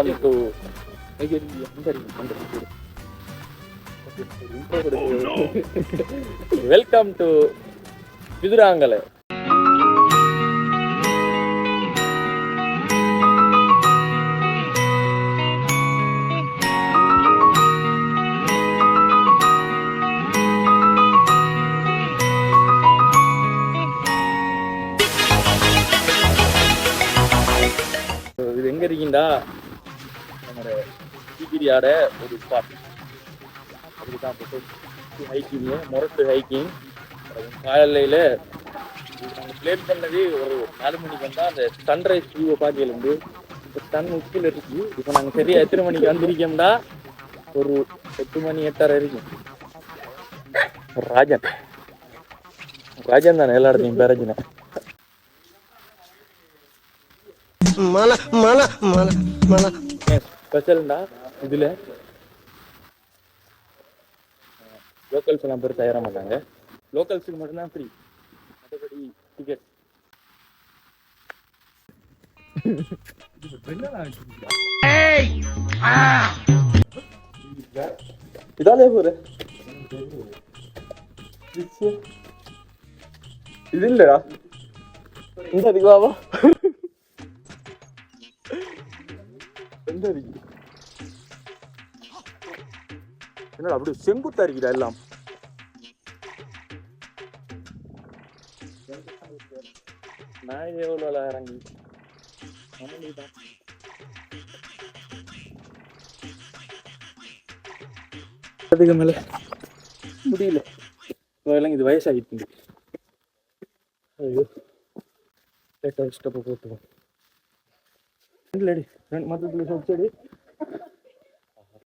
Welcome to welcome to பிதுராங்கலை. இது எங்க இருக்கீங்களா? நம்ம டிகிரியாட ஒரு ஸ்பாட். அதுதான் ஹைக்கிங், முரட்டு ஹைக்கிங். காலையில் நாங்கள் பிளேன் பண்ணது ஒரு 4 மணிக்கு வந்தால் அந்த சன்ரைஸ் வியூவை பார்க்கலேருந்து இப்போ சன் உச்சில் இருக்குது. இப்போ நாங்கள் சரியாக எத்தனை மணிக்கு வந்திருக்கோம்டா? ஒரு 8 மணி 8:30 இருக்கும். ராஜன் தானே எல்லா இடத்தையும் பேரஜின ஸ்பெஷல்டா. இதில் லோக்கல்ஸ் எல்லாம் பேர் தயார மாட்டாங்க. லோக்கல்ஸுக்கு மட்டும்தான் ஃப்ரீ, மற்றபடி டிக்கெட். இதாலே போற இது இல்லடா, இந்த அதுவாவா என்னடா அப்படி செங்குத்தா இருக்குடா எல்லாம். நான் எவ்வளோ இறங்கி அதுக்கு மேல முடியல. இது வயசாகிட்டு. ஐயோ ஸ்டெப்பை போட்டுவோம். மொத்தத்துல சொச்சடி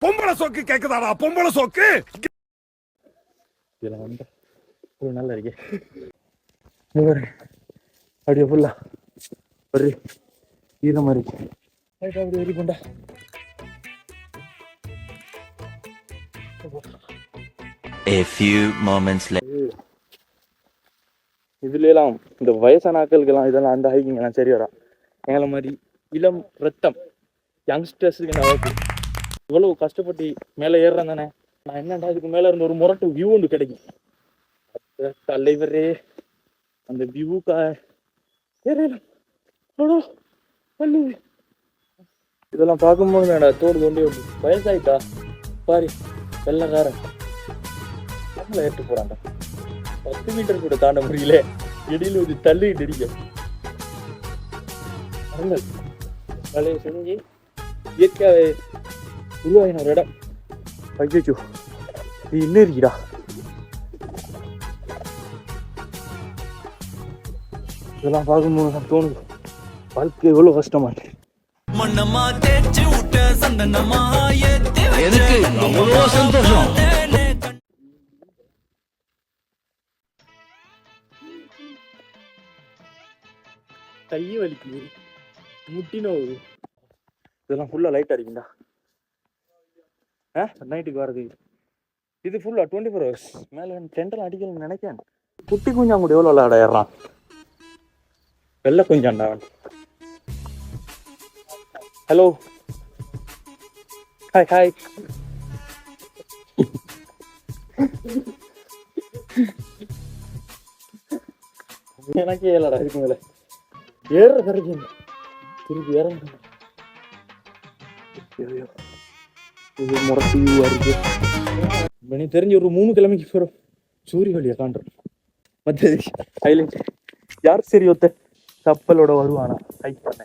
பொம்பளை சோக்கு கேக்குதாடா? பொம்பளை சோக்கு இதெல்லாம் வந்து ஒரு நல்லா இருக்கே. அப்படியே ஃபுல்லா ஒரு ஈரமா இருக்கு. அப்படி வெறி கொண்டா A few moments later. இதுல எல்லாம் இந்த வயசான ஆட்களுக்கெல்லாம் இதெல்லாம் அந்த ஹைக்கிங் எல்லாம் சரி வரா. எங்களை மாதிரி இளம் ரத்தம் யங்ஸ்டர்ஸுக்கு நான் இவ்வளவு கஷ்டப்பட்டு மேலே ஏறுறேன் தானே. நான் என்னடா இதுக்கு மேலே இருந்து ஒரு முரட்டு வியூ ஒன்று கிடைக்கும். தலைவரே அந்த வியூக்கா ஏறலாம். இதெல்லாம் பார்க்கும்போது வேடா தோடு தோண்டி விட்டு வயசாயிட்டா பாரு. வெள்ளக்காரன் நம்மள ஏற்று போறான்டா. 10 மீட்டர் கூட தாண்ட முடியல. இடையில ஒரு தள்ளிட்டு அடிக்கும். வேலையை செஞ்சு இயற்கையாவே உருவாகின ஒரு இடம். ஐயோ இது இன்னும் இருக்குடா. இதெல்லாம் பார்க்கும்போது தான் தோணுது வாழ்க்கை எவ்வளவு கஷ்டமா இருக்கு. சந்தோஷம். கையை வலிக்குது, முட்டினோ. இதெல்லாம் ஃபுல்லா லைட் அடிக்குண்டா. நைட்டுக்கு வர்றது இது ஃபுல்லா 24 hours. மேல சென்ட்ரல் அடிக்கணும்னு நினைக்கிறேன். குட்டி குஞ்சான் கூட எவ்வளோ விளையாடுறான். வெள்ளை குஞ்சான்டா. Hello hi hi. எனக்கே ஏலடா இருக்கு மேல ஏற கரைக்கு திருப்பி இறங்க. இது முரட்டு வியூவா இருக்கு. எனக்கு தெரிஞ்ச ஒரு 3 கிழமைக்கு போறோம் சூரிய வழியா காண்றோம். மற்றது ஹைலைட் யார் சரி ஒத்த கப்பலோட வருவானா ஹைக் பண்ண.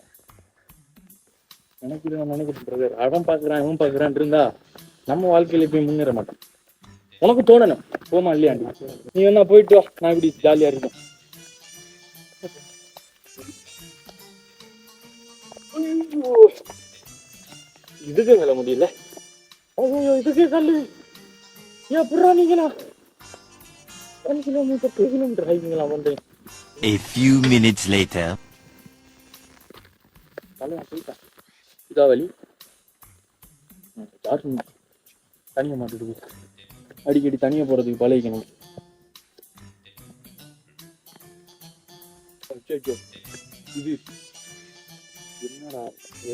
எனக்கு நான் நினைக்கிறேன் அவன் பார்க்குறான் இவன் பார்க்குறான் இருந்தா நம்ம வாழ்க்கையில போய் முன்னேற மாட்டோம். உனக்கு தோணணும் போமா இல்லையாண்டி. நீ வேணா போயிட்டு வா, நான் இப்படி ஜாலியா இருக்கேன். இதுக்கு மேல முடியல. இதுக்கு கல்லு எப்படா நீங்களா 1 கிலோமீட்டர் 2 கிலோமீட்டர் ஹைக்கிங்லாம் பண்றேன். A few minutes later. இதா வலி தனியா மாட்டுது. அடிக்கடி தனியா போறதுக்கு பழகிக்கணும். இது என்னடா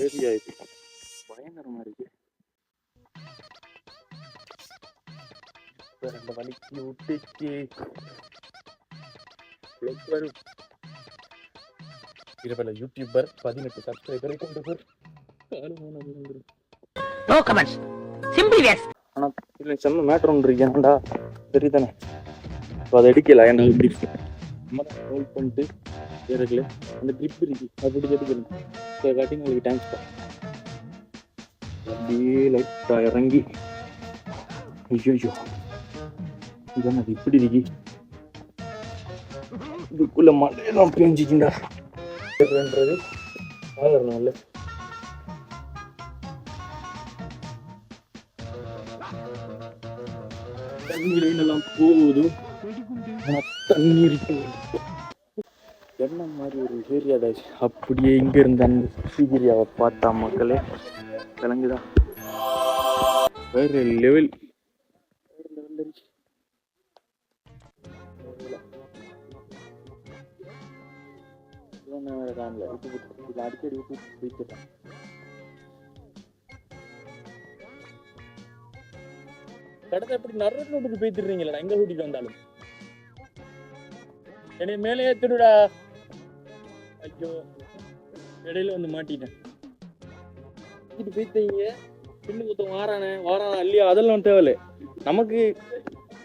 ஏரியா இது பயங்கரமா இருக்கு. அந்த வலிக்கு விட்டுச்சு வரும். இருபல யூடியூபர் 18 சப்ஸ்கிரைபரை கொண்டவர். No comments, simply yes. ஆனா இதுல செம்ம மேட்டர் ஒன்று இருக்கு. ஏன்டா சரிதானே, இப்போ அதை எடுக்கல. ஏன்டா இப்படி நம்ம தான் ஹோல்ட் பண்ணிட்டு இருக்குல்ல அந்த கிரிப் இருக்கு, அப்படி எடுக்கணும். காட்டி உங்களுக்கு தேங்க்ஸ். அப்படியே லைட்டா இறங்கி ஐயோ இதான் அது இப்படி இருக்கு. இதுக்குள்ள மழையெல்லாம் பேஞ்சிச்சுண்டா. சாதாரணம் இல்லை. தண்ணீரெல்லாம் போகுது, தண்ணி இருக்கு. என்ன மாதிரி ஒரு ஏரியாடா. அப்படியே இங்க இருந்த அந்த ஸ்ரீகிரியாவை பார்த்தா மக்களே விளங்குதான். வேற லெவல் அடிக்கடி போயிட்டுட்டான். கடத்தை எப்படி நடுறதுல விட்டு போய்த்துறீங்களா? எங்க கூட்டிட்டு வந்தாலும் என்னை மேலே ஏத்துடுடா. ஐயோ இடையில வந்து மாட்டிட்டேன். போய்த்தீங்க பின்னு குத்தம் வாரானே இல்லையா, அதெல்லாம் தேவையில்லை. நமக்கு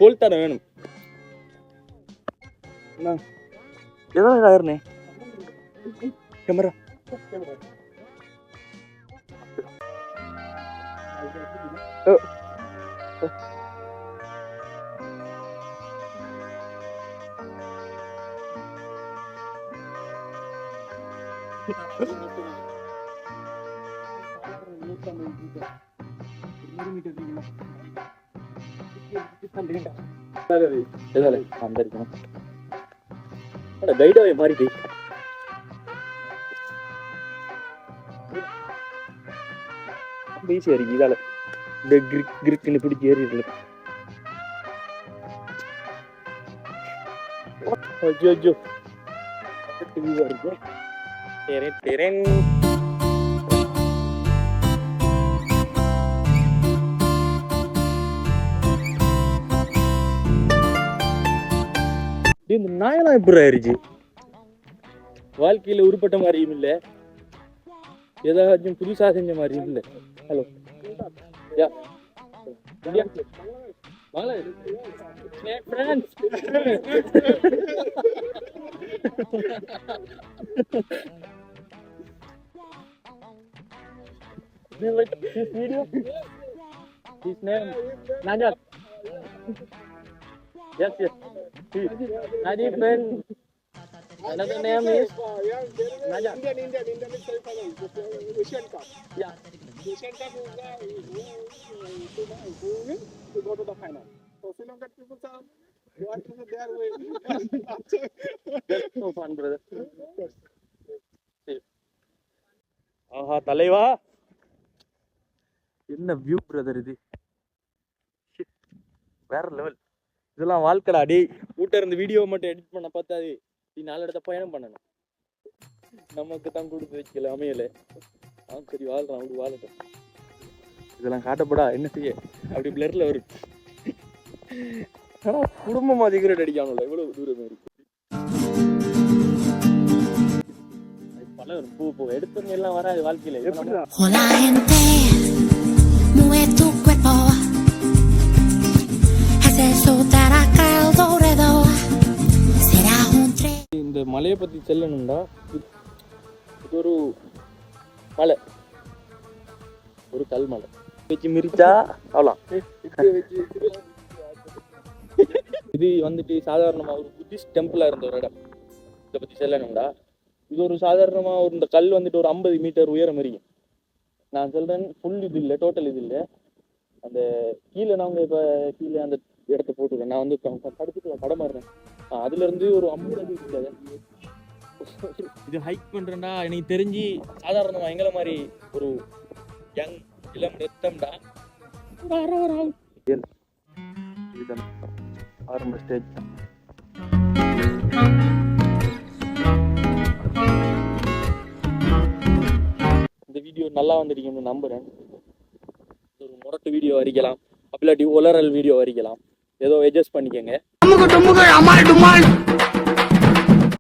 கோல் தர வேணும். எதாவது ஆயிருனே கேமரா கைடாவே மாறிட்டு ஈஸியா இருக்கு. இதால இந்த கிரிக்குன்னு பிடிச்சி ஏறிடல. ஐயோ இந்த நாயெல்லாம் எப்படி ஆயிருச்சு? வாழ்க்கையில உருப்பட்ட மாதிரியும் இல்ல, ஏதாச்சும் புதுசா செஞ்ச மாதிரியும் இல்ல. Hello yeah This video, his name Najat. Yes. Najib friend. Another name is Najat. Indian is Asian Cup. Yeah. Asian Cup is who win to go to the final. So Sri Lankan people are what is their way. That's no fun, brother. ஆஹா தலைவா, என்ன view brother, இது வேற level. இதெல்லாம் வாழ்க்கடா. டே வீட்டை இருந்து video மட்டும் edit பண்ண பார்த்தாது, நீ 4 இடத்த பயணம் பண்ணணும். நமக்கு தான் கொடுத்து வைக்கல, அமையல. சரி வாழ்றான், அப்படி வாழட்டும். இதெல்லாம் காட்டப்படா, என்ன செய்ய அப்படி பிளர்ல வரும். ஆனா குடும்பமா சிகரெட் அடிக்காமல எவ்வளவு தூரமே இருக்கு. பல பூ எடுத்தவங்க எல்லாம் வராது வாழ்க்கையில. Hola gente, mueve tu cuerpo, hace soltar acá el dorado, será un tren. இந்த மலையை பத்தி சொல்லணும்டா, இது ஒரு மலை, ஒரு கல் மலை. வச்சு மிரிச்சா அவ்வளோ. இது வந்துட்டு சாதாரணமா ஒரு புத்திஸ்ட் டெம்பிளா இருந்த ஒரு இடம். இதை பத்தி சொல்லணும்டா, இது ஒரு சாதாரணமா ஒரு இந்த கல் வந்துட்டு ஒரு 50 மீட்டர் உயரம் இருக்கும். நான் சொல்றேன் ஃபுல் இது இல்லை, டோட்டல் இது இல்லை. அந்த கீழே நாங்கள் இப்போ கீழே அந்த இடத்த போட்டுருக்கேன். நான் வந்து படுத்துட்டு படம் மாறுறேன். அதுல இருந்து ஒரு 50 அடி இருக்காது. இது ஹைக் பண்றேன்டா. எனக்கு தெரிஞ்சு சாதாரணமா எங்களை மாதிரி ஒரு யங் இளம் ரத்தம்டா இதுதான் ஆரம்ப ஸ்டேஜ். இந்த வீடியோ நல்லா நல்லா வந்துருக்கீங்கன்னு நம்புகிறேன். ஒரு முரட்டு வீடியோ வரைக்கலாம், அப்படி இல்லாட்டி உலரல் வீடியோ வரைக்கலாம், ஏதோ அட்ஜஸ்ட் பண்ணிக்கோங்க.